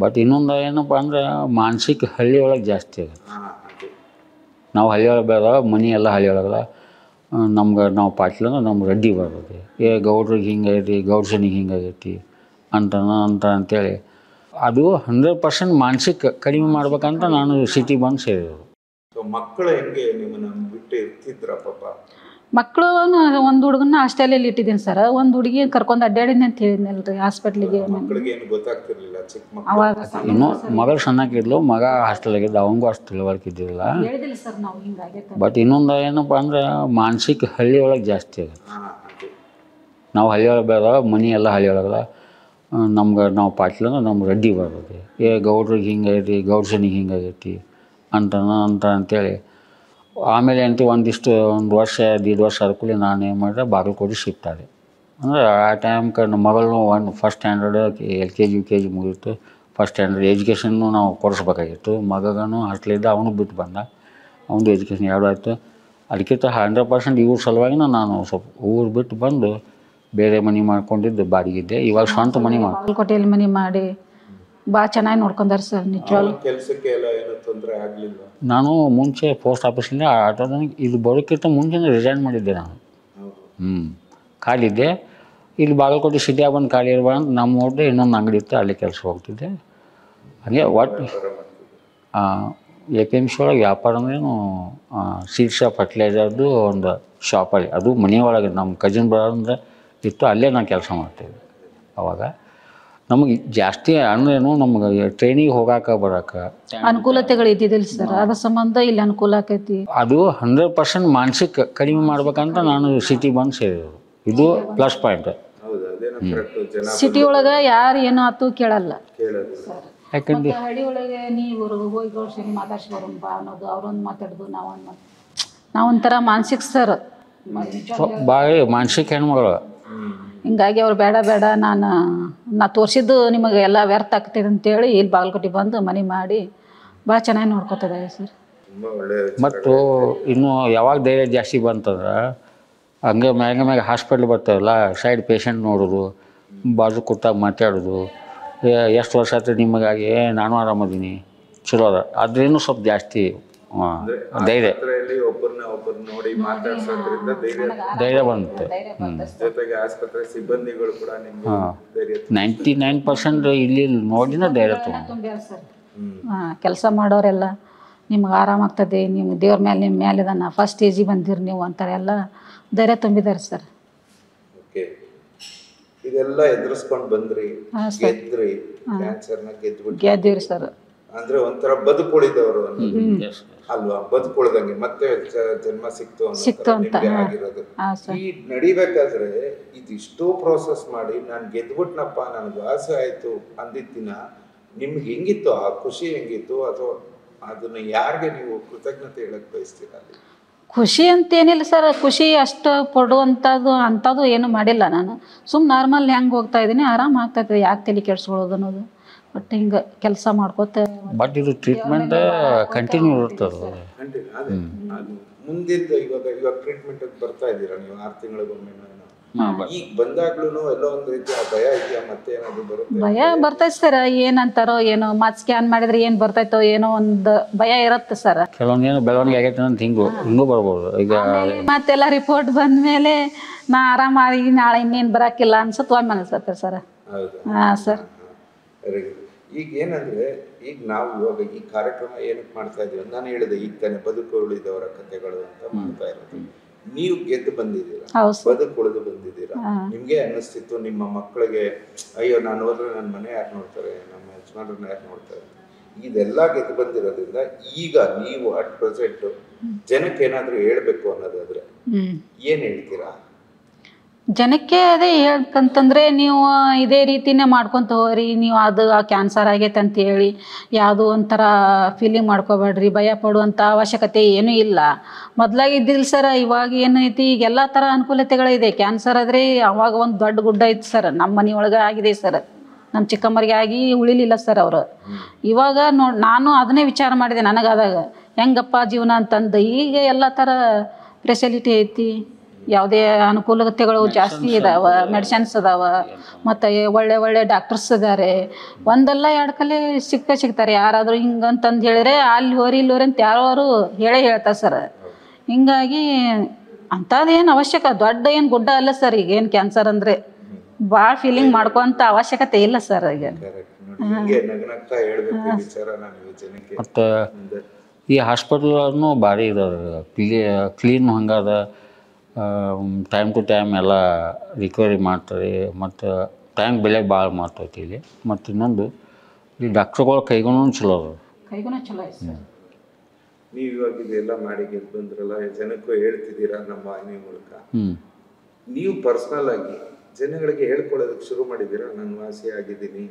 But ಇನ್ನೊಂದು ಏನಪ್ಪ ಅಂದ್ರೆ ಮಾನಸಿಕ ಹಳ್ಳಿ ಒಳಗೆ ಜಾಸ್ತಿ ಆಗುತ್ತೆ. ನಾವು ಹಳ್ಳಿ ಒಳಗೆ ಬೇಡ, ಮನೆ ಎಲ್ಲ ಹಳ್ಳಿ ಒಳಗಲ್ಲ. ನಮ್ಗೆ ನಾವು ಪಾಟೀಲ್ ಅಂದ್ರೆ ನಮ್ಗೆ ರೆಡ್ಡಿ ಬರ್ತೈತಿ, ಗೌಡ್ರಿಗೆ ಹಿಂಗೈತಿ, ಗೌಡ್ಸನಿಗೆ ಹಿಂಗಾಗೈತಿ ಅಂತೇಳಿ ಅದು 100% ಮಾನಸಿಕ ಕಡಿಮೆ ಮಾಡ್ಬೇಕಂತ ನಾನು ಸಿಟಿ ಬಂದು ಸೇರಿದ್ರು. ಮಕ್ಕಳು ಹೆಂಗೆ ನಿಮ್ಮನ್ನ ಬಿಟ್ಟು ಇರ್ತಿದ್ರ ಪಾಪ? ಮಕ್ಕಳು ಒಂದು ಹುಡುಗನ ಹಾಸ್ಟೆಲಲ್ಲಿ ಇಟ್ಟಿದ್ದೀನಿ ಸರ್, ಒಂದು ಹುಡುಗಿ ಕರ್ಕೊಂಡು ಅಡ್ಡಾಡಿನಿ ಅಂತ ಹೇಳಿದ್ನಲ್ರಿ ಹಾಸ್ಪಿಟ್ಲಿಗೆ. ಗೊತ್ತಾಗ್ತಿರ್ಲಿಲ್ಲ ಚಿಕ್ಕ ಮಕ್ಕಳು? ಅವಾಗ ಇನ್ನೂ ಮಗಳು ಸಣ್ಣಕ್ಕಿದ್ಲು, ಮಗ ಹಾಸ್ಟೆಲಾಗಿದ್ದ, ಅವಂಗೂ ಅಷ್ಟು ತಿಳುವಳಿಕೆ ಇದ್ದಿರಲಿಲ್ಲ. ಹೇಳಿದಿಲ್ಲ ಸರ್ ನಾವು ಹಿಂಗಾಗೈತೆ. ಬಟ್ ಇನ್ನೊಂದು ಏನಪ್ಪ ಅಂದ್ರೆ ಮಾನಸಿಕ ಹಳ್ಳಿ ಒಳಗೆ ಜಾಸ್ತಿ ಆಗುತ್ತೆ. ನಾವು ಹಳ್ಳಿ ಒಳಗೆ ಬೇಡ, ಮನೆ ಎಲ್ಲ ಹಳ್ಳಿ ಒಳಗಲ್ಲ. ನಮ್ಗೆ ನಾವು ಪಾಟೀಲ್ ಅಂದ್ರೆ ನಮ್ಗೆ ರೆಡ್ಡಿ ಬರ್ತೈತಿ, ಗೌಡ್ರಿಗೆ ಹಿಂಗೈತಿ, ಗೌಡ್ಸನಿಗೆ ಹಿಂಗಾಗೈತಿ ಅಂತೇಳಿ ಆಮೇಲೆ ಅಂತೂ ಒಂದು ವರ್ಷ 1.5 ವರ್ಷ ಆದ್ಕೂಲೆ ನಾನು ಏನು ಮಾಡಿದೆ, ಬಾಗಲಕೋಟೆ ಶಿಫ್ಟ್ ಆದೆ. ಅಂದರೆ ಆ ಟೈಮ್ಗೆ ನಮ್ಮ ಮಗಳನ್ನೂ ಫಸ್ಟ್ ಸ್ಟ್ಯಾಂಡರ್ಡ್ LKG UKG ಮುಗಿತು. ಫಸ್ಟ್ ಸ್ಟ್ಯಾಂಡರ್ಡ್ ಎಜುಕೇಷನ್ನು ನಾವು ಕೊಡಿಸ್ಬೇಕಾಗಿತ್ತು. ಮಗನೂ ಹಾಸ್ಟೆಲಿದ್ದ, ಅವನು ಬಿಟ್ಟು ಬಂದ, ಅವನದು ಎಜುಕೇಷನ್ 2 ಆಯಿತು. ಅದಕ್ಕಿಂತ 100% ಇವ್ರ ಸಲುವಾಗಿ ನಾನು ಸ್ವಲ್ಪ ಊರು ಬಿಟ್ಟು ಬಂದು ಬೇರೆ ಮನೆ ಮಾಡ್ಕೊಂಡಿದ್ದು ಬಾಡಿಗಿದ್ದೆ. ಇವಾಗ ಸ್ವಂತ ಮನೆ ಮಾಡಿ ಬಾಗಲಕೋಟೆಯಲ್ಲಿ ಮನೆ ಮಾಡಿ ಭಾಳ ಚೆನ್ನಾಗಿ ನೋಡ್ಕೊಂಡಾರ ಸರ್. ನಿಜವಾಗ್ಲೂ ಕೆಲಸಕ್ಕೆ ಎಲ್ಲ ಏನೂ ತೊಂದರೆ ಆಗಲಿಲ್ಲ? ನಾನು ಮುಂಚೆ ಪೋಸ್ಟ್ ಆಫೀಸಿಂದ ಆಟೋದನಿಗೆ ಇದು ಬರೋಕ್ಕಿಂತ ಮುಂಚೆನೇ ರಿಸೈನ್ ಮಾಡಿದ್ದೆ ನಾನು. ಖಾಲಿದ್ದೆ. ಇಲ್ಲಿ ಬಾಗಲಕೋಟೆ ಸಿಟಿಯಾಗ ಬಂದು ಖಾಲಿ ಇರ್ಬಾರ್ದು ನಮ್ಮ ಊಟೆ ಇನ್ನೊಂದು ಅಂಗಡಿ ಇತ್ತು, ಅಲ್ಲಿ ಕೆಲಸ ಹೋಗ್ತಿದ್ದೆ. ಹಾಗೆ ಒಟ್ಟು APMC ಒಳಗೆ ವ್ಯಾಪಾರ ಅಂದ್ರೇನು ಸೀಡ್ಸ್ ಫರ್ಟಿಲೈಸರ್ದು ಒಂದು ಶಾಪಲ್ಲಿ, ಅದು ಮನೆಯೊಳಗೆ ನಮ್ಮ ಕಜಿನ್ ಬ್ರದರ್ ಇತ್ತು, ಅಲ್ಲೇ ನಾನು ಕೆಲಸ ಮಾಡ್ತಿದ್ದೆ. ಅವಾಗ ನಮಗೆ ಜಾಸ್ತಿ ಅಂದ್ರೇನು, ನಮ್ಗೆ ಟ್ರೈನಿಗೆ ಹೋಗಾಕ ಬರೋಕೆ ಅನುಕೂಲತೆಗಳು ಇದ್ದಿದ್ದಿಲ್ಲ ಸರ್, ಅದ್ರ ಸಂಬಂಧ ಇಲ್ಲಿ ಅನುಕೂಲ ಆಕೈತಿ. ಅದು 100% ಮಾನಸಿಕ ಕಡಿಮೆ ಮಾಡ್ಬೇಕಂತ ನಾನು ಸಿಟಿ ಬಂದು ಸೇರಿದ್ರು. ಇದು ಪ್ಲಸ್ ಪಾಯಿಂಟ್. ಸಿಟಿ ಒಳಗೆ ಯಾರು ಏನೋ ಆತು ಕೇಳಲ್ಲ. ಯಾಕಂದ್ರೆ ಹಳ್ಳಿ ಒಳಗೆ ನೀವು ಹೋಗಿ ಗೌಡ್ಸನಿ ಮಾತಾಡ್ಸಿ ಬರೋಣ ಬಾ ಅನ್ನೋದು, ಅವ್ರೊಂದು ಮಾತಾಡೋದು, ನಾವೊಂಥರ ಮಾನಸಿಕ ಸರ್, ಭಾಳ ಮಾನಸಿಕ ಹೆಣ್ಮಗಳು. ಹಿಂಗಾಗಿ ಅವ್ರು ಬೇಡ ನಾ ತೋರಿಸಿದ್ದು ನಿಮಗೆ ಎಲ್ಲ ವ್ಯರ್ಥ ಆಗ್ತದೆ ಅಂತೇಳಿ ಇಲ್ಲಿ ಬಾಗಲಕೋಟೆ ಬಂದು ಮನೆ ಮಾಡಿ ಭಾಳ ಚೆನ್ನಾಗಿ ನೋಡ್ಕೊತಿದ್ದಾರೆ ಸರ್. ಮತ್ತು ಇನ್ನು ಯಾವಾಗ ಧೈರ್ಯ ಜಾಸ್ತಿ ಬಂತಂದ್ರೆ ಹಂಗೆ ಮ್ಯಾಗ ಹಾಸ್ಪಿಟ್ಲ್ ಬರ್ತಾವಲ್ಲ, ಸೈಡ್ ಪೇಷಂಟ್ ನೋಡೋದು, ಬಾಜು ಕೂತಾಗ ಮಾತಾಡೋದು, ಎಷ್ಟು ವರ್ಷ ಆಯ್ತು ನಿಮಗಾಗಿ, ನಾನು ಆರಾಮದೀನಿ, ಚಲೋ ಅದ, ಅದ್ರೇನು ಸ್ವಲ್ಪ ಜಾಸ್ತಿ ಧೈರ್ಯ ಧೈರ್ಯ ಬಂತು. 99% ಇಲ್ಲಿ ನೋಡಿನ ಧೈರ್ಯ ಕೆಲಸ ಮಾಡೋರೆಲ್ಲ ನಿಮ್ಗೆ ಆರಾಮಾಗ್ತದೆ, ನಿಮ್ಗೆ ದೇವ್ರ ಮೇಲೆ ನಿಮ್ಮ ಮೇಲೆ ಇದಾನ, ಫಸ್ಟ್ ಸ್ಟೇಜಿಗೆ ಬಂದಿರಿ ನೀವು ಅಂತಾರೆ, ಎಲ್ಲ ಧೈರ್ಯ ತುಂಬಿದ್ದಾರೆ ಸರ್. ಇದೆಲ್ಲ ಎದುರಿಸ್ಕೊಂಡು ಬಂದ್ರಿ, ಗೆದ್ರಿ, ಕ್ಯಾನ್ಸರ್ನ ಗೆದ್ದಿವ್ರಿ ಸರ್. ಅಂದ್ರೆ ಒಂಥರ ಬದುಕುಳಿದವರು ಅಲ್ವಾ, ಬದುಕುಳಿದಂಗೆ ಮತ್ತೆ ಜನ್ಮ ಸಿಕ್ತು ಅಂತ ಆಗಿರೋದು. ಈ ನಡಿಬೇಕಾದ್ರೆ ಇದಿಷ್ಟೋ ಪ್ರೋಸೆಸ್ ಮಾಡಿ ನಾನು ಗೆದ್ಬಿಟ್ನಪ್ಪ, ನನ್ಗೆ ಆಸೆ ಆಯ್ತು ಅಂದಿದ್ದ ದಿನ ನಿಮ್ಗೆ ಹೆಂಗಿತ್ತು, ಆ ಖುಷಿ ಹೆಂಗಿತ್ತು, ಅಥವಾ ಅದನ್ನ ಯಾರಿಗೆ ನೀವು ಕೃತಜ್ಞತೆ ಹೇಳಕ್ ಬಯಸ್ತೀರ? ಖುಷಿ ಅಂತೇನಿಲ್ಲ ಸರ್, ಖುಷಿ ಅಷ್ಟು ಅಂಥದ್ದು ಏನು ಮಾಡಿಲ್ಲ ನಾನು. ನಾರ್ಮಲ್ ಹೆಂಗೆ ಹೋಗ್ತಾ ಇದ್ದೀನಿ, ಆರಾಮ ಆಗ್ತಾಯಿದೆ, ಯಾಕೆ ತಲೆ ಕೆಡ್ಸ್ಕೊಳ್ಳೋದು ಅನ್ನೋದು. ಬಟ್ ಹಿಂಗೆ ಕೆಲಸ ಮಾಡ್ಕೋತ, ಬಟ್ ಇದು ಟ್ರೀಟ್ಮೆಂಟ್ ಕಂಟಿನ್ಯೂ ಇರ್ತದೆ. ಮುಂದಿದ್ದು ಇವಾಗ ಟ್ರೀಟ್ಮೆಂಟ್ ಬರ್ತಾ ಇದ್ದೀರಾ ನೀವು 6 ತಿಂಗಳಿಗೊಮ್ಮೆ? ಈಗ ಬಂದಾಗ್ಲೂ ಎಲ್ಲೋ ಒಂದು ರೀತಿ ಭಯ ಇದೆಯಾ, ಮತ್ತೆ ಏನಾದ್ರು ಬರುತ್ತೆ? ಭಯ ಬರ್ತೈತೆ ಸರ್, ಏನಂತಾರೋ ಏನೋ, ಮತ್ತೆ ಸ್ಕ್ಯಾನ್ ಮಾಡಿದ್ರೆ ಏನು ಬರ್ತೈತೋ ಏನೋ ಒಂದು ಭಯ ಇರುತ್ತೆ ಸರ್. ಕೆಲವೊಂದು ಏನು ಬೆಳವಣಿಗೆ ಆಗೈತೆ ಅಂತ ಹಿಂಗೂ ಬರ್ಬೋದು. ಈಗ ಮತ್ತೆಲ್ಲ ರಿಪೋರ್ಟ್ ಬಂದಮೇಲೆ ನಾ ಆರಾಮಾಗಿ ನಾಳೆ ಇನ್ನೇನು ಬರೋಕ್ಕಿಲ್ಲ ಅನ್ಸುತ್ತೆ, ಒಮ್ಮೆ ಅನ್ಸುತ್ತೆ ಸರ್. ಹಾಂ ಸರ್. ಈಗ ಏನಂದ್ರೆ, ಈಗ ನಾವು ಇವಾಗ ಈ ಕಾರ್ಯಕ್ರಮ ಏನಕ್ಕೆ ಮಾಡ್ತಾ ಇದೀವಿ, ನಾನು ಹೇಳಿದೆ ಈಗ ತಾನೇ ಬದುಕು ಉಳಿದವರ ಕಥೆಗಳು ಅಂತ ಮಾಡ್ತಾ ಇರೋದು. ನೀವು ಗೆದ್ದು ಬಂದಿದ್ದೀರಾ, ಬದುಕು ಉಳಿದು ಬಂದಿದ್ದೀರಾ. ನಿಮ್ಗೆ ಅನ್ನಿಸ್ತಿತ್ತು ನಿಮ್ಮ ಮಕ್ಕಳಿಗೆ, ಅಯ್ಯೋ ನಾನು ಹೋದ್ರೆ ನನ್ನ ಮನೆ ಯಾರು ನೋಡ್ತಾರೆ, ನಮ್ಮ ಯಜಮಾನ್ರನ್ನ ಯಾರು ನೋಡ್ತಾರೆ, ಇದೆಲ್ಲ ಗೆದ್ದು ಬಂದಿರೋದ್ರಿಂದ ಈಗ ನೀವು ಅಟ್ ಪ್ರೆಸೆಂಟ್ ಜನಕ್ಕೆ ಏನಾದ್ರು ಹೇಳ್ಬೇಕು ಅನ್ನೋದಾದ್ರೆ ಏನ್ ಹೇಳ್ತೀರಾ? ಜನಕ್ಕೆ ಅದೇ ಹೇಳ್ಬೇಕಂತಂದರೆ, ನೀವು ಇದೇ ರೀತಿನೇ ಮಾಡ್ಕೊತ ಹೋಗ್ರಿ. ನೀವು ಅದು ಕ್ಯಾನ್ಸರ್ ಆಗೈತೆ ಅಂತೇಳಿ ಯಾವುದೋ ಒಂಥರ ಫೀಲಿಂಗ್ ಮಾಡ್ಕೋಬೇಡ್ರಿ, ಭಯ ಪಡುವಂಥ ಅವಶ್ಯಕತೆ ಏನೂ ಇಲ್ಲ. ಮೊದಲಾಗಿ ಇದ್ದಿಲ್ಲ ಸರ್, ಇವಾಗ ಏನೈತಿ, ಈಗ ಎಲ್ಲ ಥರ ಅನುಕೂಲತೆಗಳಿದೆ. ಕ್ಯಾನ್ಸರ್ ಆದರೆ ಅವಾಗ ಒಂದು ದೊಡ್ಡ ಗುಡ್ಡ ಇತ್ತು ಸರ್, ನಮ್ಮ ಮನೆಯೊಳಗೆ ಆಗಿದೆ ಸರ್, ನಮ್ಮ ಚಿಕ್ಕಮ್ಮರಿಗೆ ಆಗಿ ಉಳಿಲಿಲ್ಲ ಸರ್ ಅವರು. ಇವಾಗ ನಾನು ಅದನ್ನೇ ವಿಚಾರ ಮಾಡಿದೆ ನನಗಾದಾಗ, ಹೆಂಗಪ್ಪ ಜೀವನ ಅಂತಂದು. ಈಗ ಎಲ್ಲ ಥರ ಫೆಸಿಲಿಟಿ ಐತಿ, ಯಾವುದೇ ಅನುಕೂಲತೆಗಳು ಜಾಸ್ತಿ ಇದಾವ, ಮೆಡಿಸಿನ್ಸ್ ಅದಾವ, ಮತ್ತು ಒಳ್ಳೆ ಒಳ್ಳೆ ಡಾಕ್ಟರ್ಸ್ ಇದ್ದಾರೆ. ಒಂದಲ್ಲ ಎರಡು ಕಲೆ ಸಿಗ್ತಾರೆ. ಯಾರಾದರೂ ಹಿಂಗಂತಂದು ಹೇಳಿದ್ರೆ ಅಲ್ಲಿ ಹೋರಿ ಇಲ್ಲಿ ಹೋರಿ ಅಂತ ಯಾರು ಹೇಳ್ತಾರೆ ಸರ್. ಹಿಂಗಾಗಿ ಅಂಥದ್ದೇನು ಅವಶ್ಯಕ ದೊಡ್ಡ ಏನು ಗುಡ್ಡ ಅಲ್ಲ ಸರ್. ಈಗ ಏನು ಕ್ಯಾನ್ಸರ್ ಅಂದರೆ ಭಾಳ ಫೀಲಿಂಗ್ ಮಾಡ್ಕೋಂಥ ಅವಶ್ಯಕತೆ ಇಲ್ಲ ಸರ್. ಈಗ ಮತ್ತು ಈ ಹಾಸ್ಪಿಟಲ್ನು ಭಾರಿ ಇದಾವೆ, ಕ್ಲೀನ್ ಹಂಗದ, ಟೈಮ್ ಟು ಟೈಮ್ ಎಲ್ಲ ರಿಕವರಿ ಮಾಡ್ತಾರೆ. ಮತ್ತು ಟೈಮ್ ಬೆಲೆ ಭಾಳ ಮಾಡ್ತೈತಿ ಇಲ್ಲಿ. ಮತ್ತು ಇನ್ನೊಂದು ಈ ಡಾಕ್ಟ್ರುಗಳು ಕೈಗೂ ಚಲೋ ಅದ, ಕೈಗೂ ಚಲೋ ಐತೆ ಸರ್. ನೀವು ಇವಾಗ ಇದೆಲ್ಲ ಮಾಡಿ ಗೆದ್ದು ಬಂದ್ರಲ್ಲ, ಜನಕ್ಕೂ ಹೇಳ್ತಿದ್ದೀರಾ ನಮ್ಮ ವಾಹಿನಿ ಮೂಲಕ. ನೀವು ಪರ್ಸನಲ್ ಆಗಿ ಜನಗಳಿಗೆ ಹೇಳ್ಕೊಳ್ಳೋದಕ್ಕೆ ಶುರು ಮಾಡಿದ್ದೀರಾ? ನಾನು ವಾಸಿ ಆಗಿದ್ದೀನಿ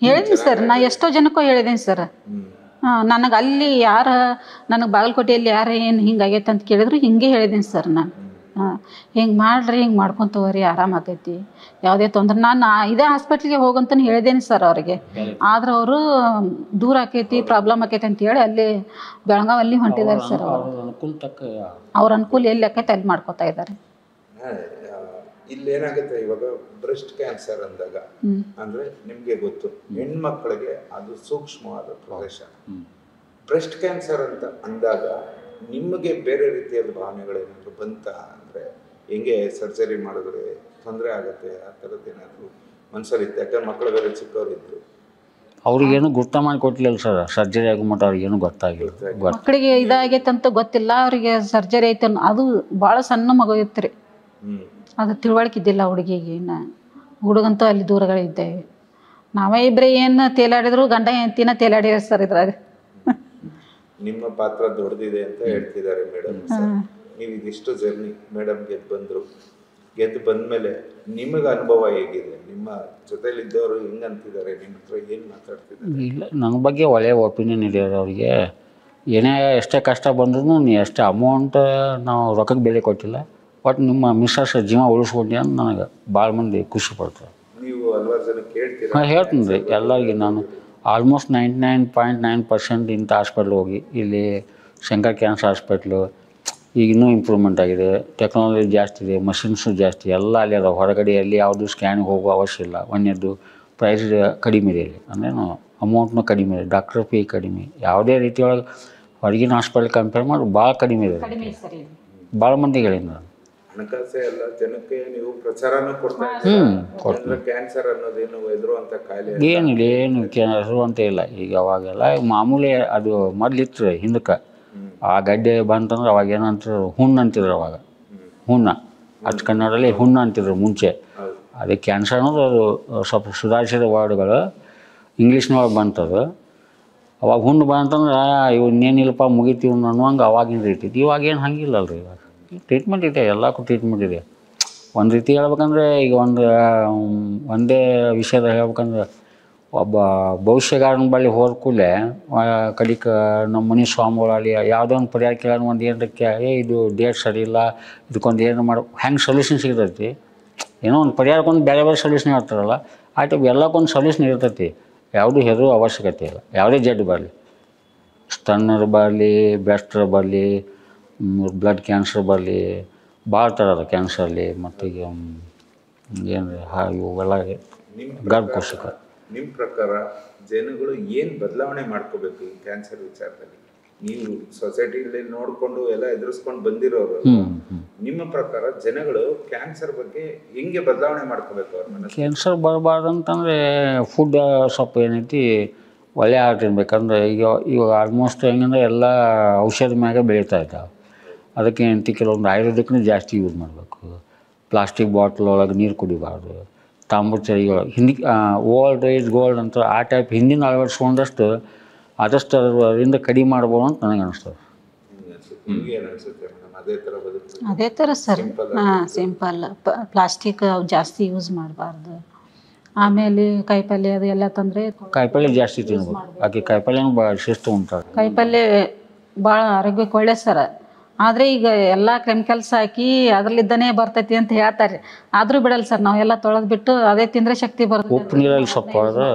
ಹೇಳಿದ್ದೀನಿ ಸರ್. ನಾ ಎಷ್ಟೋ ಜನಕ್ಕೂ ಹೇಳಿದ್ದೀನಿ ಸರ್. ನನಗೆ ಅಲ್ಲಿ ನನಗೆ ಬಾಗಲಕೋಟೆಯಲ್ಲಿ ಯಾರು ಏನು ಹಿಂಗಾಗೈತೆ ಅಂತ ಕೇಳಿದ್ರು ಹಿಂಗೆ ಹೇಳಿದ್ದೀನಿ ಸರ್. ನಾನು ಹಿಂಗೆ ಮಾಡ್ರಿ, ಹಿಂಗೆ ಮಾಡ್ಕೊಂತ ಹೋಗ್ರಿ, ಆರಾಮಾಗೈತಿ, ಯಾವುದೇ ತೊಂದರೆ. ನಾನು ಇದೇ ಹಾಸ್ಪಿಟ್ಲಿಗೆ ಹೋಗಂತಲೂ ಹೇಳಿದ್ದೇನೆ ಸರ್ ಅವ್ರಿಗೆ. ಆದ್ರೆ ಅವರು ದೂರ ಆಕೈತಿ, ಪ್ರಾಬ್ಲಮ್ ಆಕೈತಿ ಅಂತ ಹೇಳಿ ಅಲ್ಲಿ ಬೆಳಗಾವಲ್ಲಿ ಹೊಂಟಿದ್ದಾರೆ ಸರ್. ಅವ್ರ ಅನುಕೂಲ ಎಲ್ಲಿ ಆಕೈತೆ ಅಲ್ಲಿ ಮಾಡ್ಕೊತಾ ಇದ್ದಾರೆ. ಇಲ್ಲೇನಾಗುತ್ತೆ, ಇವಾಗ ಬ್ರೆಸ್ಟ್ ಕ್ಯಾನ್ಸರ್ ಅಂದಾಗ ಅಂದ್ರೆ ನಿಮ್ಗೆ ಗೊತ್ತು, ಹೆಣ್ಮಕ್ಳಿಗೆ ಅದು ಸೂಕ್ಷ್ಮವಾದ ಪ್ರದೇಶ. ಬ್ರೆಸ್ಟ್ ಕ್ಯಾನ್ಸರ್ ಅಂತ ಅಂದಾಗ ನಿಮಗೆ ಬೇರೆ ರೀತಿಯಾದ ಭಾವನೆಗಳೇನಾದ್ರು ಬಂತ? ಅಂದ್ರೆ ಹೆಂಗೆ ಸರ್ಜರಿ ಮಾಡಿದ್ರೆ ತೊಂದರೆ ಆಗುತ್ತೆ ಆ ಥರದ್ದು ಏನಾದ್ರು ಮನ್ಸಲ್ಲಿ ಇತ್ತು? ಯಾಕಂದ್ರೆ ಮಕ್ಕಳು ಬೇರೆ ಚಿಕ್ಕವರಿದ್ರು, ಅವ್ರಿಗೇನು ಗುರ್ತ ಮಾಡಿ ಕೊಟ್ಟಿಲ್ಲ ಸರ್. ಸರ್ಜರಿ ಆಗೋ ಮಟ್ಟ ಅವ್ರಿಗೇನು ಗೊತ್ತಾಗಿಲ್ಲ. ಮಕ್ಕಳಿಗೆ ಇದಾಗೈತೆ ಅಂತ ಗೊತ್ತಿಲ್ಲ, ಅವ್ರಿಗೆ ಸರ್ಜರಿ ಐತೆ ಅದು ಭಾಳ ಸಣ್ಣ ಮಗು ಇತ್ತು ರೀ. ಅದು ತಿಳುವಳಿಕೆ ಇದ್ದಿಲ್ಲ ಹುಡುಗಿಗೆ. ಇನ್ನು ಹುಡುಗಂತೂ ಅಲ್ಲಿ ದೂರಗಳಿದ್ದೇವೆ. ನಾವೇ ಇಬ್ಬರೇ ಏನು ತೇಲಾಡಿದ್ರು, ಗಂಡ ಹೆಂಡತಿನ ತೇಲಾಡಿರ ಸರ್. ಇದ್ರಾಗ ನಿಮ್ಮ ಪಾತ್ರ ದೊಡ್ಡದಿದೆ ಅಂತ ಹೇಳ್ತಿದ್ದಾರೆ ಮೇಡಮ್. ನೀವು ಇದಿಷ್ಟು ಜರ್ನಿ ಮೇಡಮ್ ಗೆದ್ದು ಬಂದ್ಮೇಲೆ ನಿಮಗೆ ಅನುಭವ ಹೇಗಿದೆ? ನಿಮ್ಮ ಜೊತೆಲಿದ್ದವರು ಹೆಂಗೆ ಅಂತಿದ್ದಾರೆ? ನಿಮ್ಮ ಹತ್ರ ಏನು ಮಾತಾಡ್ತಿದ್ದಾರೆ? ಇಲ್ಲ, ನನ್ನ ಬಗ್ಗೆ ಒಳ್ಳೆಯ ಒಪಿನಿಯನ್ ಇದೆ ಅವ್ರಿಗೆ. ಏನೇ ಎಷ್ಟೇ ಕಷ್ಟ ಬಂದ್ರೂ ನೀ ಎಷ್ಟೇ ಅಮೌಂಟ್ ನಾವು ರೊಕ್ಕಕ್ಕೆ ಬೆಲೆ ಕೊಟ್ಟಿಲ್ಲ, ಬಟ್ ನಿಮ್ಮ ಮಿಸ್ಸಸ್ ಜೀವ ಉಳಿಸ್ಕೊಂಡಿ ಅಂತ ನನಗೆ ಭಾಳ ಮಂದಿ ಖುಷಿ ಪಡ್ತಾರೆ. ನೀವು ಹಲವಾರು ಜನ ಕೇಳ್ತೀರಾ? ಹಾಂ, ಹೇಳ್ತೀನಿ ರೀ ಎಲ್ಲರಿಗೆ. ನಾನು ಆಲ್ಮೋಸ್ಟ್ 99.9% ಇಂಥ ಹಾಸ್ಪಿಟ್ಲ್ ಹೋಗಿ, ಇಲ್ಲಿ ಶಂಕರ್ ಕ್ಯಾನ್ಸರ್ ಹಾಸ್ಪಿಟ್ಲು ಈಗ ಇನ್ನೂ ಇಂಪ್ರೂವ್ಮೆಂಟ್ ಆಗಿದೆ, ಟೆಕ್ನಾಲಜಿ ಜಾಸ್ತಿ ಇದೆ, ಮಷಿನ್ಸು ಜಾಸ್ತಿ, ಎಲ್ಲ ಅಲ್ಲಿ ಅದಾವೆ. ಹೊರಗಡೆ ಎಲ್ಲಿ ಯಾವುದು ಸ್ಕ್ಯಾನಿಗೆ ಹೋಗೋ ಅವಶ್ಯ ಇಲ್ಲ. ಒಂದನೇದು ಪ್ರೈಸ್ ಕಡಿಮೆ ಇದೆ, ಇಲ್ಲಿ ಅಂದ್ರೇನು ಅಮೌಂಟ್ನೂ ಕಡಿಮೆ ಇದೆ, ಡಾಕ್ಟರ್ ಫೀ ಕಡಿಮೆ, ಯಾವುದೇ ರೀತಿಯೊಳಗೆ ಹೊರಗಿನ ಹಾಸ್ಪಿಟ್ಲ್ ಕಂಪೇರ್ ಮಾಡಿ ಭಾಳ ಕಡಿಮೆ ಇದೆ. ಭಾಳ ಮಂದಿಗೆ ಹೇಳಿದ್ದು ನಾನು. ಹಣಕಾಸೆ ಎಲ್ಲ ಜನಕ್ಕೆ ನೀವು ಪ್ರಚಾರನೂ ಕೊಡ್ತಾ ಇದ್ದೀರಾ. ಕ್ಯಾನ್ಸರ್ ಅನ್ನೋದೇನು ಎದುರುವಂಥ ಕಾಯಿಲೆ ಏನಿಲ್ಲ, ಏನು ಹೆಸರು ಇಲ್ಲ. ಈಗ ಅವಾಗೆಲ್ಲ ಮಾಮೂಲಿ ಅದು ಮೊದ್ಲಿತ್ತು ಹಿಂದಕ್ಕೆ. ಆ ಗಡ್ಡೆ ಬಂತಂದ್ರೆ ಅವಾಗ ಏನಂತಾರೆ, ಹುಣ್ಣು ಅಂತಿದ್ರು. ಅವಾಗ ಹುಣ್ಣ ಅಚ್ಚ ಕನ್ನಡದಲ್ಲಿ ಹುಣ್ಣು ಅಂತಿದ್ರು ಮುಂಚೆ. ಅದೇ ಕ್ಯಾನ್ಸರ್ ಅನ್ನೋದು ಅದು ಸ್ವಲ್ಪ ಸುಧಾರಿಸಿದ ವರ್ಡ್ಗಳು, ಇಂಗ್ಲೀಷ್ನೊಳಗೆ ಬಂತದು. ಅವಾಗ ಹುಣ್ಣು ಬಂತಂದ್ರೆ ಇವು ಇನ್ನೇನಿಲ್ಲಪ್ಪ ಮುಗಿತೀವಿ ಅನ್ನುವಂಗೆ ಅವಾಗಿನ ರೀತಿ. ಇವಾಗ ಏನು ಹಂಗಿಲ್ಲ ಅಲ್ರಿ. ಇವಾಗ ಟ್ರೀಟ್ಮೆಂಟ್ ಇದೆ, ಎಲ್ಲಕ್ಕೂ ಟ್ರೀಟ್ಮೆಂಟ್ ಇದೆ. ಒಂದು ರೀತಿ ಹೇಳ್ಬೇಕಂದ್ರೆ ಈಗ ಒಂದೇ ವಿಷಯದ ಹೇಳ್ಬೇಕಂದ್ರೆ, ಒಬ್ಬ ಭವಿಷ್ಯಗಾರನ ಬಳಿ ಹೋದ ಕೂಡಲೇ ಕಡಿಕ ನಮ್ಮ ಮನೆ ಸ್ವಾಮಿಗಳಲ್ಲಿ ಯಾವುದೋ ಒಂದು ಪರಿಹಾರ ಕೇಳೋಣ, ಒಂದು ಏನಕ್ಕೆ ಇದು ಡೇಟ್ ಸರಿ ಇಲ್ಲ, ಇದಕ್ಕೊಂದು ಏನು ಮಾಡೋ ಹೆಂಗೆ ಸೊಲ್ಯೂಷನ್ ಸಿಗ್ತೈತಿ. ಏನೋ ಒಂದು ಪರಿಹಾರಕ್ಕೊಂದು ಬೇರೆ ಬೇರೆ ಸೊಲ್ಯೂಷನ್ ಹೇಳ್ತಾರಲ್ಲ, ಆ ಟೈಪ್ ಎಲ್ಲಕ್ಕೊಂದು ಸೊಲ್ಯೂಷನ್ ಇರ್ತೈತಿ. ಯಾವುದೂ ಹೆದರೋ ಅವಶ್ಯಕತೆ ಇಲ್ಲ. ಯಾವುದೇ ಜಡ್ ಬರಲಿ, ಸ್ತನ್ನರ್ ಬರಲಿ, ಬ್ರೆಸ್ಟರ್ ಬರಲಿ, ಬ್ಲಡ್ ಕ್ಯಾನ್ಸರ್ ಬರಲಿ, ಭಾಳ ಥರದ ಕ್ಯಾನ್ಸರ್ಲಿ. ಮತ್ತು ಈಗ ಏನು ಇವೆಲ್ಲ ಗರ್ಭಕೋಶಕ. ನಿಮ್ಮ ಪ್ರಕಾರ ಜನಗಳು ಏನು ಬದಲಾವಣೆ ಮಾಡ್ಕೋಬೇಕು ಈ ಕ್ಯಾನ್ಸರ್ ವಿಚಾರದಲ್ಲಿ? ನೀವು ಸೊಸೈಟಿಯಲ್ಲಿ ನೋಡಿಕೊಂಡು ಎಲ್ಲ ಎದುರಿಸ್ಕೊಂಡು ಬಂದಿರೋರು, ನಿಮ್ಮ ಪ್ರಕಾರ ಜನಗಳು ಕ್ಯಾನ್ಸರ್ ಬಗ್ಗೆ ಹೆಂಗೆ ಬದಲಾವಣೆ ಮಾಡ್ಕೋಬೇಕು? ಅವ್ರ ಮನಸ್ಸು ಕ್ಯಾನ್ಸರ್ ಬರಬಾರ್ದು ಅಂತಂದರೆ ಫುಡ್ ಸ್ವಲ್ಪ ಏನೈತಿ ಒಳ್ಳೆ ಆಹಾರ ತಿನ್ಬೇಕಂದ್ರೆ. ಇವಾಗ ಆಲ್ಮೋಸ್ಟ್ ಹೆಂಗಂದ್ರೆ ಎಲ್ಲ ಔಷಧ ಮ್ಯಾಗ ಬೆಳೀತಾ ಇದ್ದಾವೆ. ಅದಕ್ಕೆ ಏನಂತ ಕೆಲವೊಂದು ಆಯುರ್ವೇದಿಕ್ನೂ ಜಾಸ್ತಿ ಯೂಸ್ ಮಾಡಬೇಕು. ಪ್ಲಾಸ್ಟಿಕ್ ಬಾಟ್ಲ್ ಒಳಗೆ ನೀರು ಕುಡಿಬಾರ್ದು. ತಾಮ್ರ ಚರಿಗಳು ಓಲ್ಡ್ ಏಜ್ ಗೋಲ್ಡ್ ಅಂತ ಆ ಟೈಪ್ ಹಿಂದಿನ ಅಳವಡಿಸ್ಕೊಂಡಷ್ಟು ಆದಷ್ಟು ಅದರಿಂದ ಕಡಿಮೆ ಮಾಡ್ಬೋದು ಅಂತ ನನಗೆ ಅನಿಸ್ತದೆ. ಅದೇ ಥರ ಸರ್. ಸಿಂಪಲ್ ಪ್ಲಾಸ್ಟಿಕ್ ಜಾಸ್ತಿ ಯೂಸ್ ಮಾಡಬಾರ್ದು. ಆಮೇಲೆ ಕಾಯಿಪಲ್ಯ ಅದು ಎಲ್ಲ ತಂದರೆ ಕಾಯಿಪಲ್ಯ ಜಾಸ್ತಿ ತಿನ್ಬೋದು. ಆಕೆ ಕಾಯಿಪಲ್ಯನೂ ಭಾಳ ಶಿಸ್ತು ಉಂಟಾಗ. ಕಾಯಿಪಲ್ಯ ಭಾಳ ಆರೋಗ್ಯಕ್ಕೆ ಒಳ್ಳೆ ಸರ್. ಆದರೆ ಈಗ ಎಲ್ಲ ಕೆಮಿಕಲ್ಸ್ ಹಾಕಿ ಅದರಲ್ಲಿದ್ದಾನೆ ಬರ್ತೈತಿ ಅಂತ ಹೇಳ್ತಾರೆ, ಆದರೂ ಬಿಡಲ್ಲ ಸರ್. ನಾವೆಲ್ಲ ತೊಳೆದು ಬಿಟ್ಟು ಅದೇ ತಿಂದರೆ ಶಕ್ತಿ ಬರ್ತದೆ. ಉಪ್ಪು ನೀರಲ್ಲಿ ಸ್ವಲ್ಪ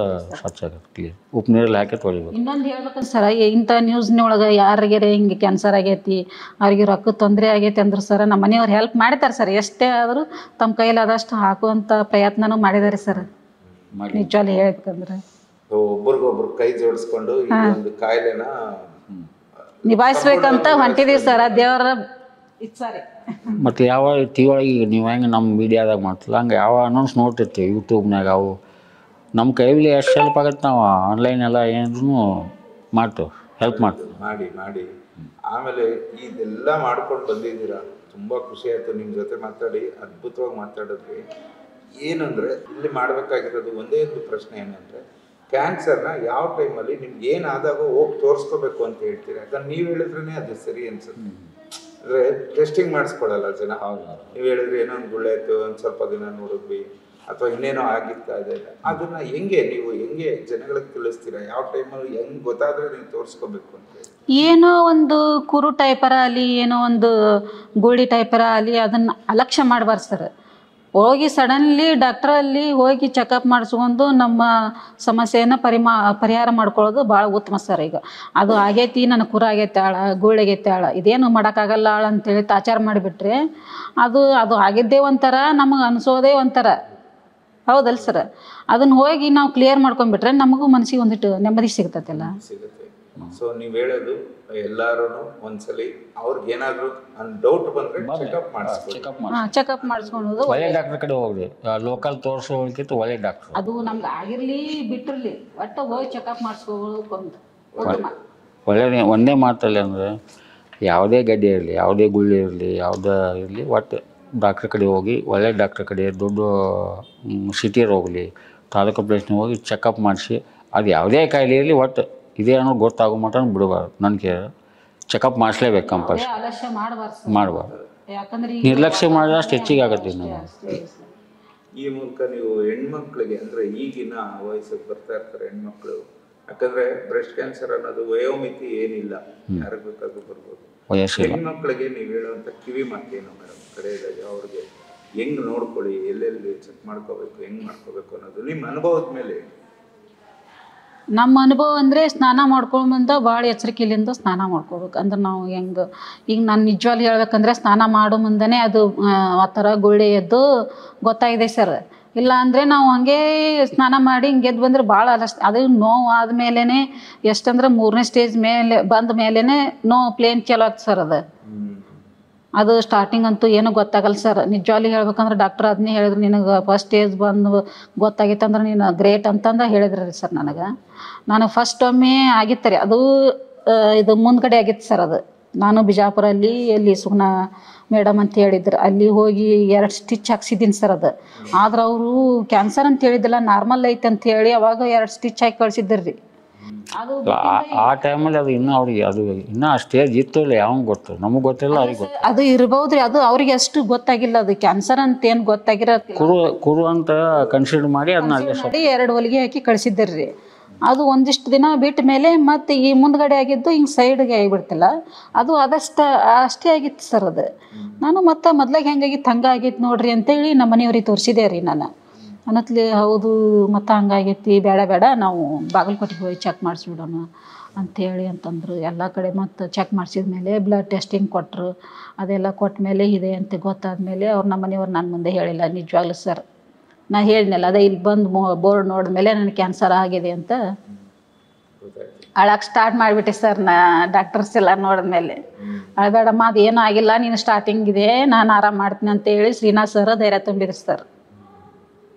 ಸ್ವಚ್ಛ ಆಗುತ್ತೆ ಕ್ಲೀನ್. ಉಪ್ಪು ನೀರಲ್ಲಿ ಹಾಕಿ ತೊಳಿಬೇಕು. ಇನ್ನೊಂದು ಹೇಳ್ಬೇಕು ಸರ್, ಇಂಥ ನ್ಯೂಸ್ನೊಳಗೆ ಯಾರಿಗಾರ ಹಿಂಗೆ ಕ್ಯಾನ್ಸರ್ ಆಗೈತಿ, ಅವ್ರಿಗೆ ರೊಕ್ಕ ತೊಂದರೆ ಆಗೈತಿ ಅಂದ್ರೆ ಸರ್ ನಮ್ಮ ಮನೆಯವ್ರು ಹೆಲ್ಪ್ ಮಾಡ್ತಾರೆ ಸರ್. ಎಷ್ಟೇ ಆದರೂ ತಮ್ಮ ಕೈಲಾದಷ್ಟು ಹಾಕುವಂಥ ಪ್ರಯತ್ನನೂ ಮಾಡಿದ್ದಾರೆ ಸರ್. ನಿಜವಾಗ್ಲೂ ಹೇಳ್ಬೇಕಂದ್ರೆ ಒಬ್ರಿಗೊಬ್ರು ಕೈ ಜೋಡಿಸ್ಕೊಂಡು ಈ ಒಂದು ಕಾಯಿಲೆನ ನಿಭಾಯಿಸ್ಬೇಕಂತ ಹೊಂಟಿದೀವಿ ಸರ್. ದೇವರ ಇಚ್ಛಾರಿ. ಮತ್ತು ಯಾವ ಟಿ ಒಳಗೆ ಈಗ ನೀವು ಹೆಂಗೆ ನಮ್ಮ ಮೀಡಿಯಾದಾಗ ಮಾಡ್ತಿಲ್ಲ ಹಂಗೆ ಯಾವ ಅನೌನ್ಸ್ ನೋಡ್ತಿರ್ತೀವಿ ಯೂಟ್ಯೂಬ್ನಾಗ, ಅವು ನಮ್ಮ ಕೈಲಿ ಎಷ್ಟು ಹೆಲ್ಪ್ ಆಗುತ್ತೆ ನಾವು ಆನ್ಲೈನ್ ಎಲ್ಲ ಏನಾದ್ರೂ ಮಾಡ್ತೇವೆ, ಹೆಲ್ಪ್ ಮಾಡ್ತೀವಿ. ಮಾಡಿ ಆಮೇಲೆ ಇದೆಲ್ಲ ಮಾಡ್ಕೊಂಡು ಬಂದಿದ್ದೀರಾ. ತುಂಬ ಖುಷಿ ಆಯಿತು ನಿಮ್ಮ ಜೊತೆ ಮಾತಾಡಿ, ಅದ್ಭುತವಾಗಿ ಮಾತಾಡಿದ್ರಿ. ಏನಂದರೆ ಇಲ್ಲಿ ಮಾಡಬೇಕಾಗಿರೋದು ಒಂದೇ ಒಂದು ಪ್ರಶ್ನೆ ಏನಂದರೆ, ಕ್ಯಾನ್ಸರ್ನ ಯಾವ ಟೈಮಲ್ಲಿ ನಿಮ್ಗೆ ಏನಾದಾಗ ಹೋಗಿ ತೋರಿಸ್ಕೋಬೇಕು ಅಂತ ಹೇಳ್ತೀರಾ? ಯಾಕಂದ್ರೆ ನೀವು ಹೇಳಿದ್ರೇ ಅದು ಸರಿ ಅನ್ಸುತ್ತೆ. ಅಂದರೆ ಟೆಸ್ಟಿಂಗ್ ಮಾಡಿಸ್ಕೊಡಲ್ಲ ಜನ. ನೀವು ಹೇಳಿದ್ರೆ ಏನೋ ಒಂದು ಗುಳ್ಳೆ ಆಯಿತು, ಒಂದು ಸ್ವಲ್ಪ ದಿನ ನೋಡಿದ್ವಿ, ಅಥವಾ ಇನ್ನೇನೋ ಆಗಿರ್ತಾ ಇದೆ. ಅದನ್ನು ನೀವು ಹೆಂಗೆ ಜನಗಳಿಗೆ ತಿಳಿಸ್ತೀರಾ? ಯಾವ ಟೈಮಲ್ಲಿ ಹೆಂಗೆ ಗೊತ್ತಾದರೆ ನೀವು ತೋರಿಸ್ಕೋಬೇಕು ಅಂತ ಹೇಳಿ? ಏನೋ ಒಂದು ಕುರು ಟೈಪರ ಆಗಲಿ, ಏನೋ ಒಂದು ಗುಳಿ ಟೈಪರ ಆಗಲಿ, ಅದನ್ನು ಅಲಕ್ಷ್ಯ ಮಾಡಬಾರ್ದು ಸರ್. ಹೋಗಿ ಸಡನ್ಲಿ ಡಾಕ್ಟ್ರಲ್ಲಿ ಹೋಗಿ ಚೆಕಪ್ ಮಾಡಿಸ್ಕೊಂಡು ನಮ್ಮ ಸಮಸ್ಯೆಯನ್ನು ಪರಿಹಾರ ಮಾಡ್ಕೊಳ್ಳೋದು ಭಾಳ ಉತ್ತಮ ಸರ್. ಈಗ ಅದು ಆಗೈತಿ, ನನಗೆ ಕುರ ಆಗೈತೆ ಆಳ, ಗೂಳಿಗೈತೆ ಆಳ, ಇದೇನು ಮಾಡೋಕ್ಕಾಗಲ್ಲ ಆಳ ಅಂತೇಳಿ ತಾಚಾರ ಮಾಡಿಬಿಟ್ರೆ ಅದು ಆಗಿದ್ದೇ ಒಂಥರ, ನಮಗೆ ಅನಿಸೋದೇ ಒಂಥರ. ಹೌದಲ್ಲ ಸರ್? ಅದನ್ನು ಹೋಗಿ ನಾವು ಕ್ಲಿಯರ್ ಮಾಡ್ಕೊಂಡ್ಬಿಟ್ರೆ ನಮಗೂ ಮನಸ್ಸಿಗೆ ಒಂದಿಟ್ಟು ನೆಮ್ಮದಿ ಸಿಗ್ತೈತಲ್ಲ. ಸೊ ನೀವು ಹೇಳೋದು ಎಲ್ಲರೂ ಒಂದ್ಸಲಿ ಅವ್ರಿಗೆ ಏನಾದರೂ ಡೌಟ್ ಬಂದರೆ ಚೆಕಪ್ ಮಾಡಿಸ್ಕೊಳ್ಳೋದು. ಒಳ್ಳೆ ಡಾಕ್ಟರ್ ಕಡೆ ಹೋಗ್ರಿ, ಲೋಕಲ್ ತೋರಿಸೋದಕ್ಕಿಂತ ಒಳ್ಳೆ ಡಾಕ್ಟರ್. ಅದು ನಮ್ಗೆ ಆಗಿರಲಿ ಬಿಟ್ಟಿರಲಿ, ಒಟ್ಟು ಹೋಗಿ ಚೆಕಪ್ ಮಾಡಿಸ್ಕೋಬೇಕು. ಒಳ್ಳೆ ಒಂದೇ ಮಾತಲ್ಲಿ ಅಂದರೆ ಯಾವುದೇ ಗಡ್ಡೆ ಇರಲಿ, ಯಾವುದೇ ಗುಳ್ಳಿ ಇರಲಿ, ಯಾವುದೇ ಇರಲಿ, ಒಟ್ಟು ಡಾಕ್ಟ್ರ್ ಕಡೆ ಹೋಗಿ, ಒಳ್ಳೆ ಡಾಕ್ಟ್ರ್ ಕಡೆ ದೊಡ್ಡ ಸಿಟಿಯರ್ ಹೋಗಲಿ, ತಾಲೂಕು ಪ್ಲೇಸ್ನಾಗ ಹೋಗಿ ಚೆಕಪ್ ಮಾಡಿಸಿ, ಅದು ಯಾವುದೇ ಕಾಯಿಲೆ ಇರಲಿ ಒಟ್ಟು ಇದೇ ಅನ್ನೋ ಗೊತ್ತಾಗೋ ಮಟ್ಟ ಬಿಡಬಾರ್ದು. ನನಗೆ ಚೆಕಪ್ ಮಾಡಿಸ್ಲೇಬೇಕು ಕಂಪಲ್ಸರಿ. ಮಾಡಬಾರ್ದು. ನಿರ್ಲಕ್ಷ್ಯ ಮಾಡಿದಷ್ಟು ಹೆಚ್ಚಿಗೆ ಆಗುತ್ತೆ. ಈ ಮೂಲಕ ನೀವು ಹೆಣ್ಮಕ್ಳಿಗೆ, ಅಂದರೆ ಈಗಿನ ವಯಸ್ಸಿಗೆ ಬರ್ತಾ ಇರ್ತಾರೆ ಹೆಣ್ಮಕ್ಳು, ಯಾಕಂದರೆ ಬ್ರೆಸ್ಟ್ ಕ್ಯಾನ್ಸರ್ ಅನ್ನೋದು ವಯೋಮಿತಿ ಏನಿಲ್ಲ, ಯಾರಿಗೆ ಬೇಕಾದ್ರೂ ಬರ್ಬೋದು. ಹೆಣ್ಮಕ್ಳಿಗೆ ನೀವು ಹೇಳುವಂಥ ಕಿವಿ ಮಾತೇನು ಮೇಡಮ್ ಕಡೆಯದಾಗಿ ಅವ್ರಿಗೆ ಹೆಂಗೆ ನೋಡ್ಕೊಳ್ಳಿ, ಎಲ್ಲೆಲ್ಲಿ ಚೆಕ್ ಮಾಡ್ಕೋಬೇಕು, ಹೆಂಗೆ ಮಾಡ್ಕೋಬೇಕು ಅನ್ನೋದು ನಿಮ್ಮ ಅನುಭವದ ಮೇಲೆ? ನಮ್ಮ ಅನುಭವ ಅಂದರೆ ಸ್ನಾನ ಮಾಡ್ಕೊಂಬಂದ ಭಾಳ ಎಚ್ಚರಿಕೆಯಿಂದ ಸ್ನಾನ ಮಾಡ್ಕೋಬೇಕು. ಅಂದ್ರೆ ನಾವು ಹೆಂಗೆ ಈಗ ನಾನು ನಿಜವಾಗ್ಲೂ ಹೇಳ್ಬೇಕಂದ್ರೆ ಸ್ನಾನ ಮಾಡೋ ಮುಂದೆ ಅದು ಆ ಥರ ಗುಳ್ಳೆ ಎದ್ದು ಗೊತ್ತಾಗಿದೆ ಸರ್. ಇಲ್ಲ ಅಂದರೆ ನಾವು ಹಾಗೇ ಸ್ನಾನ ಮಾಡಿ ಹಿಂಗೆ ಎದ್ದು ಬಂದರೆ ಭಾಳ ಅದು ನೋವು ಆದಮೇಲೆ ಎಷ್ಟಂದ್ರೆ 3ನೇ ಸ್ಟೇಜ್ ಮೇಲೆ ಬಂದ ಮೇಲೇ ನೋವು ಪ್ಲೇನ್ ಚಲೋ ಆಗ್ತದೆ ಸರ್. ಅದು ಸ್ಟಾರ್ಟಿಂಗ್ ಅಂತೂ ಏನೂ ಗೊತ್ತಾಗಲ್ಲ ಸರ್. ನಿಜವಾಗ್ಲೂ ಹೇಳ್ಬೇಕಂದ್ರೆ ಡಾಕ್ಟರ್ ಅದನ್ನೇ ಹೇಳಿದ್ರು, ನಿನಗೆ ಫಸ್ಟ್ ಸ್ಟೇಜ್ ಬಂದು ಗೊತ್ತಾಗಿತ್ತು ಅಂದ್ರೆ ನೀನು ಗ್ರೇಟ್ ಅಂತಂದು ಹೇಳಿದ್ರಿ ಸರ್. ನನಗೆ ಫಸ್ಟ್ ಒಮ್ಮೆ ಆಗಿತ್ತು ರೀ ಅದು, ಇದು ಮುಂದ್ಗಡೆ ಆಗಿತ್ತು ಸರ್. ಅದು ನಾನು ಬಿಜಾಪುರಲ್ಲಿ ಎಲ್ಲಿ ಸುಗ್ನಾ ಮೇಡಮ್ ಅಂತ ಹೇಳಿದ್ರು, ಅಲ್ಲಿ ಹೋಗಿ 2 ಸ್ಟಿಚ್ ಹಾಕ್ಸಿದ್ದೀನಿ ಸರ್. ಅದು ಆದ್ರೆ ಅವರು ಕ್ಯಾನ್ಸರ್ ಅಂತ ಹೇಳಿದ್ದಿಲ್ಲ, ನಾರ್ಮಲ್ ಐತೆ ಅಂತ ಹೇಳಿ ಅವಾಗ 2 ಸ್ಟಿಚ್ ಹಾಕಿ ಕಳಿಸಿದ್ರಿ ರೀ. ಅದು ಆ ಟೈಮಲ್ಲಿ ಅದು ಇನ್ನೂ ಅವ್ರಿಗೆ ಅದು ಇನ್ನೂ ಆ ಸ್ಟೇಜ್ ಇತ್ತು ಇಲ್ಲ, ಯಾವ ಗೊತ್ತು, ನಮಗೆ ಗೊತ್ತಿಲ್ಲ, ಅವ್ರಿಗೆ ಗೊತ್ತು. ಅದು ಇರ್ಬೋದ್ರಿ, ಅದು ಅವ್ರಿಗೆ ಅಷ್ಟು ಗೊತ್ತಾಗಿಲ್ಲ. ಅದು ಕ್ಯಾನ್ಸರ್ ಅಂತ ಏನು ಗೊತ್ತಾಗಿರೋದು ಕುರು ಅಂತ ಕನ್ಸಿಡರ್ ಮಾಡಿ ಅದನ್ನ 2 ಹೊಲಿಗೆ ಹಾಕಿ ಕಳಿಸಿದ್ರಿ. ಅದು ಒಂದಿಷ್ಟು ದಿನ ಬಿಟ್ಟ ಮೇಲೆ ಮತ್ತೆ ಈ ಮುಂದ್ಗಡೆ ಆಗಿದ್ದು ಹಿಂಗೆ ಸೈಡ್ಗೆ ಆಗಿಬಿಡ್ತಿಲ್ಲ, ಅದು ಅಷ್ಟೇ ಆಗಿತ್ತು ಸರ್. ಅದು ನಾನು ಮತ್ತೆ ಮೊದ್ಲಾಗ ಹೆಂಗಾಗಿತ್ತು ಹಂಗಾಗಿತ್ತು ನೋಡ್ರಿ ಅಂತೇಳಿ ನಮ್ಮ ಮನೆಯವ್ರಿಗೆ ತೋರಿಸಿದೆ ರೀ. ನಾನು ಅನ್ನತ್ಲಿ ಹೌದು ಮತ್ತು ಹಂಗಾಗೈತಿ, ಬೇಡ ನಾವು ಬಾಗಲಕೋಟೆಗೆ ಹೋಗಿ ಚೆಕ್ ಮಾಡಿಸ್ಬಿಡೋಣ ಅಂಥೇಳಿ ಅಂತಂದರು. ಎಲ್ಲ ಕಡೆ ಮತ್ತು ಚೆಕ್ ಮಾಡಿಸಿದ ಮೇಲೆ ಬ್ಲಡ್ ಟೆಸ್ಟಿಂಗ್ ಕೊಟ್ಟರು. ಅದೆಲ್ಲ ಕೊಟ್ಟ ಮೇಲೆ ಇದೆ ಅಂತ ಗೊತ್ತಾದ ಮೇಲೆ ಅವ್ರು ನಮ್ಮ ಮನೆಯವ್ರು ನನ್ನ ಮುಂದೆ ಹೇಳಿಲ್ಲ. ನಿಜವಾಗ್ಲೂ ಸರ್ ನಾ ಹೇಳಿದ್ನಲ್ಲ, ಅದೇ ಇಲ್ಲಿ ಬಂದು ಬೋರ್ಡ್ ನೋಡಿದ್ಮೇಲೆ ನನಗೆ ಕ್ಯಾನ್ಸರ್ ಆಗಿದೆ ಅಂತ ಅಳಕ್ಕೆ ಸ್ಟಾರ್ಟ್ ಮಾಡಿಬಿಟ್ಟೆ ಸರ್. ಡಾಕ್ಟರ್ಸ್ ಎಲ್ಲ ನೋಡಿದ್ಮೇಲೆ ಅಳಬೇಡಮ್ಮ, ಅದು ಏನೂ ಆಗಿಲ್ಲ, ನೀನು ಸ್ಟಾರ್ಟಿಂಗ್ ಇದೆ, ನಾನು ಆರಾಮ ಮಾಡ್ತೀನಿ ಅಂತೇಳಿ ಶ್ರೀನಾಥ್ ಸರ್ ಧೈರ್ಯ ತುಂಬಿದ್ರು ಸರ್.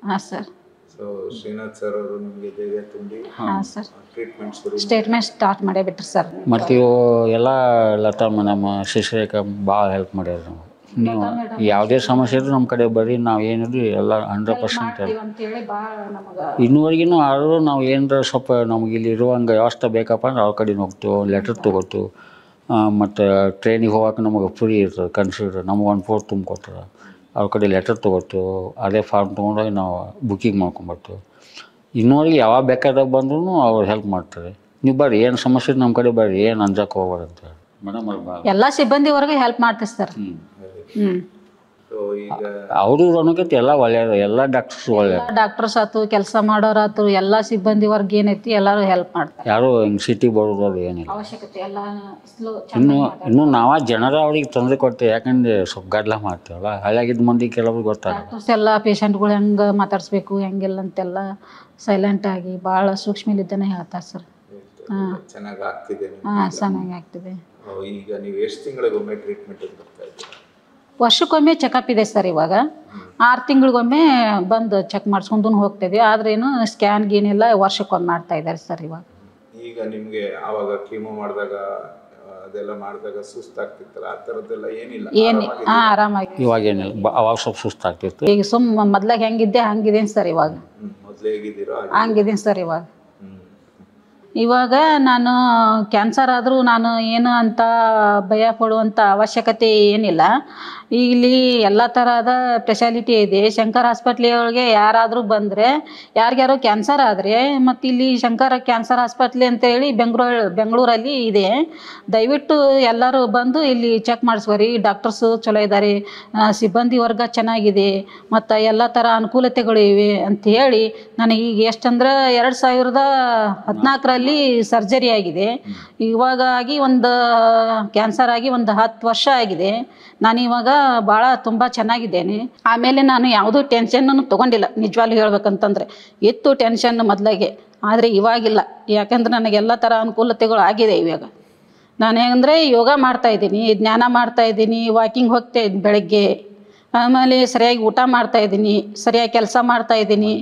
ಹಾಂ ಸರ್. ಸೊ ಶ್ರೀನಾಥ್ ಸರ್ ಅವರು ನಿಮಗೆ ಧೈರ್ಯ ತುಂಬಿ ಸರ್ ಸ್ಟೇಟ್ಮೆಂಟ್ ಸ್ಟಾರ್ಟ್ ಮಾಡೇ ಬಿಟ್ರು ಸರ್. ಮತ್ತು ಇವು ಎಲ್ಲ ಲತಾ ನಮ್ಮ ಶಿಶಿರೇಖಾ ಭಾಳ ಹೆಲ್ಪ್ ಮಾಡ್ಯಾರ. ನಾವು ನೀವು ಯಾವುದೇ ಸಮಸ್ಯೆ ಇದ್ರೂ ನಮ್ಮ ಕಡೆ ಬರ್ರಿ, ನಾವು ಏನಿದ್ರು ಎಲ್ಲ 100% ಇನ್ನೂವರೆಗೂ ಆದರೂ ನಾವು ಏನಾರ ಸ್ವಲ್ಪ ನಮಗೆ ಇಲ್ಲಿ ಇರುವಂಗೆ ವ್ಯವಸ್ಥೆ ಬೇಕಪ್ಪ ಅಂದ್ರೆ ಅವ್ರ ಕಡೆ ಹೋಗ್ತೀವಿ, ಲೆಟರ್ ತೊಗೋತೀವಿ. ಮತ್ತು ಟ್ರೈನಿಗೆ ಹೋಗೋಕೆ ನಮಗೆ ಫ್ರೀ ಇರ್ತದೆ ಕನ್ಸಿಡರ್, ನಮಗೆ 1/4 ತುಂಬಿಕೊಡ್ತಾರೆ. ಅವ್ರ ಕಡೆ ಲೆಟರ್ ತೊಗೋತೀವಿ, ಅದೇ ಫಾರ್ಮ್ ತೊಗೊಂಡೋಗಿ ನಾವು ಬುಕ್ಕಿಂಗ್ ಮಾಡ್ಕೊಂಬರ್ತೀವಿ. ಇನ್ನೂವರೆಗೆ ಯಾವಾಗ ಬೇಕಾದಾಗ ಬಂದ್ರೂ ಅವ್ರು ಹೆಲ್ಪ್ ಮಾಡ್ತಾರೆ. ನೀವು ಬರ್ರಿ, ಏನು ಸಮಸ್ಯೆ ನಮ್ಮ ಕಡೆ ಬರ್ರಿ, ಏನು ಅಂಜಕ್ಕೆ ಹೋಗ್ಬಾರ್ದು ಅಂತ ಹೇಳಿ. ಮೇಡಮ್ ಎಲ್ಲ ಸಿಬ್ಬಂದಿವರೆಗೂ ಹೆಲ್ಪ್ ಮಾಡ್ತೀವಿ ಸರ್. ಹ್ಞೂ ಸೊ ಈಗ ಅವರು ಅನ್ನೋಕೈತಿ ಎಲ್ಲ ಒಳ್ಳೆಯದು, ಎಲ್ಲ ಡಾಕ್ಟರ್ಸ್ ಒಳ್ಳೆಯದು. ಡಾಕ್ಟರ್ಸ್ ಆಯ್ತು, ಕೆಲಸ ಮಾಡೋರಾಯ್ತು, ಎಲ್ಲ ಸಿಬ್ಬಂದಿ ವರ್ಗ ಏನೈತಿ ಎಲ್ಲರೂ ಹೆಲ್ಪ್ ಮಾಡ್ತಾರೆ. ಯಾರು ಹಿಂಗೆ ಸಿಟಿ ಬರೋದು ಅದು ಏನಿಲ್ಲ. ಅವಶ್ಯಕತೆ ಎಲ್ಲ ಸ್ಲೋ ಇನ್ನೂ ನಾವ ಜನರ ಅವ್ರಿಗೆ ತೊಂದರೆ ಕೊಡ್ತೇವೆ, ಯಾಕಂದ್ರೆ ಸ್ವಲ್ಪ ಗಡ್ಲ ಮಾಡ್ತೇವಲ್ಲ. ಹಳ್ಳಿಯಾಗಿದ್ದ ಮಂದಿ ಕೆಲವ್ರು ಗೊತ್ತಾಗಲ್ಲ. ಡಾಕ್ಟರ್ಸ್ ಎಲ್ಲ ಪೇಷಂಟ್ಗಳು ಹೆಂಗೆ ಮಾತಾಡಿಸ್ಬೇಕು ಹೆಂಗಿಲ್ಲ ಅಂತೆಲ್ಲ ಸೈಲೆಂಟಾಗಿ ಭಾಳ ಸೂಕ್ಷ್ಮಲಿದ್ದಾನೆ ಹೇಳ್ತಾರೆ ಸರ್. ಹಾಂ ಚೆನ್ನಾಗಿ ಆಗ್ತಿದೆ. ಹಾಂ ಚೆನ್ನಾಗಿ ಆಗ್ತಿದೆ. ಈಗ ನೀವು ಎಷ್ಟು ತಿಂಗಳಿಗೊಮ್ಮೆ ಟ್ರೀಟ್ಮೆಂಟ್ ಬರ್ತಾ ಇದ್ದೀರಾ? ವರ್ಷಕ್ಕೊಮ್ಮೆ ಚೆಕಪ್ ಇದೆ ಸರ್. ಇವಾಗ 6 ತಿಂಗಳಿಗೊಮ್ಮೆ ಬಂದು ಚೆಕ್ ಮಾಡಿಸ್ಕೊಂಡು ಹೋಗ್ತಿದ್ವಿ. ಆದ್ರೇನು ಸ್ಕ್ಯಾನ್ ಗೀನೆಲ್ಲ ವರ್ಷಕ್ಕೊಮ್ಮೆ ಮಾಡ್ತಾ ಇದ್ದಾರೆ ಸರ್ ಇವಾಗ. ಈಗ ನಿಮಗೆ ಆವಾಗ ಕೀಮೋ ಮಾಡಿದಾಗ ಅದೆಲ್ಲ ಮಾಡಿದಾಗ ಸುಸ್ತಾಗ್ತಿತ್ತಲ್ಲ, ಆ ಥರದ್ದೆಲ್ಲ ಏನಿಲ್ಲ? ಹಾಂ ಆರಾಮಾಗಿ. ಇವಾಗ ಏನಿಲ್ಲ, ಅವಾಗ ಸ್ವಲ್ಪ ಸುಸ್ತಾಗ್ತಿತ್ತು. ಈಗ ಮೊದ್ಲಾಗ ಹೆಂಗಿದ್ದೆ ಹಂಗಿದ್ದೀನಿ ಸರ್ ಇವಾಗ. ಮೊದಲೇ ಹೇಗಿದ್ದೀರೋ ಹಂಗಿದ್ದೀನಿ ಸರ್ ಇವಾಗ. ಇವಾಗ ನಾನು ಕ್ಯಾನ್ಸರ್ ಆದರೂ ನಾನು ಏನು ಅಂತ ಭಯ ಪಡುವಂಥ ಅವಶ್ಯಕತೆ ಏನಿಲ್ಲ. ಇಲ್ಲಿ ಎಲ್ಲ ಥರದ ಸ್ಪೆಷಾಲಿಟಿ ಇದೆ. ಶಂಕರ್ ಹಾಸ್ಪಿಟ್ಲಿಯೊಳಗೆ ಯಾರಾದರೂ ಬಂದರೆ, ಯಾರಿಗ್ಯಾರೋ ಕ್ಯಾನ್ಸರ್ ಆದರೆ ಮತ್ತು ಇಲ್ಲಿ ಶಂಕರ ಕ್ಯಾನ್ಸರ್ ಹಾಸ್ಪಿಟ್ಲಿ ಅಂತೇಳಿ ಬೆಂಗಳೂರಲ್ಲಿ ಇದೆ. ದಯವಿಟ್ಟು ಎಲ್ಲರೂ ಬಂದು ಇಲ್ಲಿ ಚೆಕ್ ಮಾಡಿಸ್ಕೊರಿ. ಡಾಕ್ಟರ್ಸು ಚಲೋ ಇದ್ದಾರೆ, ಸಿಬ್ಬಂದಿ ವರ್ಗ ಚೆನ್ನಾಗಿದೆ ಮತ್ತು ಎಲ್ಲ ಥರ ಅನುಕೂಲತೆಗಳು ಇವೆ ಅಂಥೇಳಿ ನನಗೆ ಈಗ ಎಷ್ಟಂದ್ರೆ 2014ರಲ್ಲಿ ಸರ್ಜರಿ ಆಗಿದೆ. ಇವಾಗ ಆಗಿ ಒಂದು ಕ್ಯಾನ್ಸರ್ ಆಗಿ ಒಂದು 10 ವರ್ಷ ಆಗಿದೆ. ನಾನು ಇವಾಗ ಭಾಳ ತುಂಬ ಚೆನ್ನಾಗಿದ್ದೇನೆ. ಆಮೇಲೆ ನಾನು ಯಾವುದೂ ಟೆನ್ಷನ್ನು ತೊಗೊಂಡಿಲ್ಲ. ನಿಜವಾಗ್ಲೂ ಹೇಳ್ಬೇಕಂತಂದರೆ ಇತ್ತು ಟೆನ್ಷನ್ ಮೊದಲಾಗೆ, ಆದರೆ ಇವಾಗಿಲ್ಲ. ಯಾಕಂದ್ರೆ ನನಗೆಲ್ಲ ಥರ ಅನುಕೂಲತೆಗಳು ಆಗಿದೆ ಇವಾಗ. ನಾನು ಹೇಗಂದರೆ ಯೋಗ ಮಾಡ್ತಾಯಿದ್ದೀನಿ, ಜ್ಞಾನ ಮಾಡ್ತಾಯಿದ್ದೀನಿ, ವಾಕಿಂಗ್ ಹೋಗ್ತಾ ಇದ್ದೀನಿ ಬೆಳಗ್ಗೆ. ಆಮೇಲೆ ಸರಿಯಾಗಿ ಊಟ ಮಾಡ್ತಾಯಿದ್ದೀನಿ, ಸರಿಯಾಗಿ ಕೆಲಸ ಮಾಡ್ತಾಯಿದ್ದೀನಿ.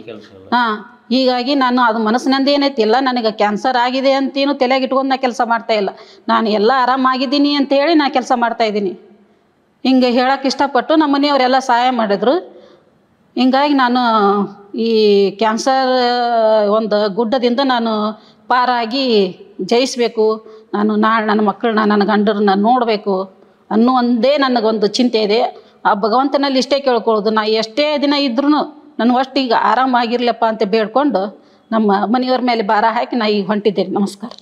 ಹಾಂ, ಹೀಗಾಗಿ ನಾನು ಅದು ಮನಸ್ಸಿನಿಂದ ಏನೈತಿ ಇಲ್ಲ, ನನಗೆ ಕ್ಯಾನ್ಸರ್ ಆಗಿದೆ ಅಂತೇನು ತಲೆಗೆ ಇಟ್ಕೊಂಡು ನಾ ಕೆಲಸ ಮಾಡ್ತಾಯಿಲ್ಲ. ನಾನು ಎಲ್ಲ ಆರಾಮಾಗಿದ್ದೀನಿ ಅಂತೇಳಿ ನಾ ಕೆಲಸ ಮಾಡ್ತಾಯಿದ್ದೀನಿ. ಹಿಂಗೆ ಹೇಳೋಕೆ ಇಷ್ಟಪಟ್ಟು ನಮ್ಮ ಮನೆಯವರೆಲ್ಲ ಸಹಾಯ ಮಾಡಿದ್ರು. ಹಿಂಗಾಗಿ ನಾನು ಈ ಕ್ಯಾನ್ಸರ್ ಒಂದು ಗುಡ್ಡದಿಂದ ನಾನು ಪಾರಾಗಿ ಜಯಿಸಬೇಕು. ನಾನು ನಾಳೆ ನನ್ನ ಮಕ್ಕಳನ್ನ, ನನ್ನ ಗಂಡರನ್ನ ನೋಡಬೇಕು ಅನ್ನೋ ಒಂದೇ ನನಗೊಂದು ಚಿಂತೆ ಇದೆ. ಆ ಭಗವಂತನಲ್ಲಿ ಇಷ್ಟೇ ಕೇಳ್ಕೊಳ್ಳೋದು, ನಾ ಎಷ್ಟೇ ದಿನ ಇದ್ರೂ ನಾನು ಅಷ್ಟು ಈಗ ಆರಾಮಾಗಿರ್ಲಪ್ಪ ಅಂತ ಬೇಡ್ಕೊಂಡು ನಮ್ಮ ಮನೆಯವ್ರ ಮೇಲೆ ಭಾರ ಹಾಕಿ ನಾ ಈಗ ಹೊಂಟಿದ್ದೇನೆ. ನಮಸ್ಕಾರ.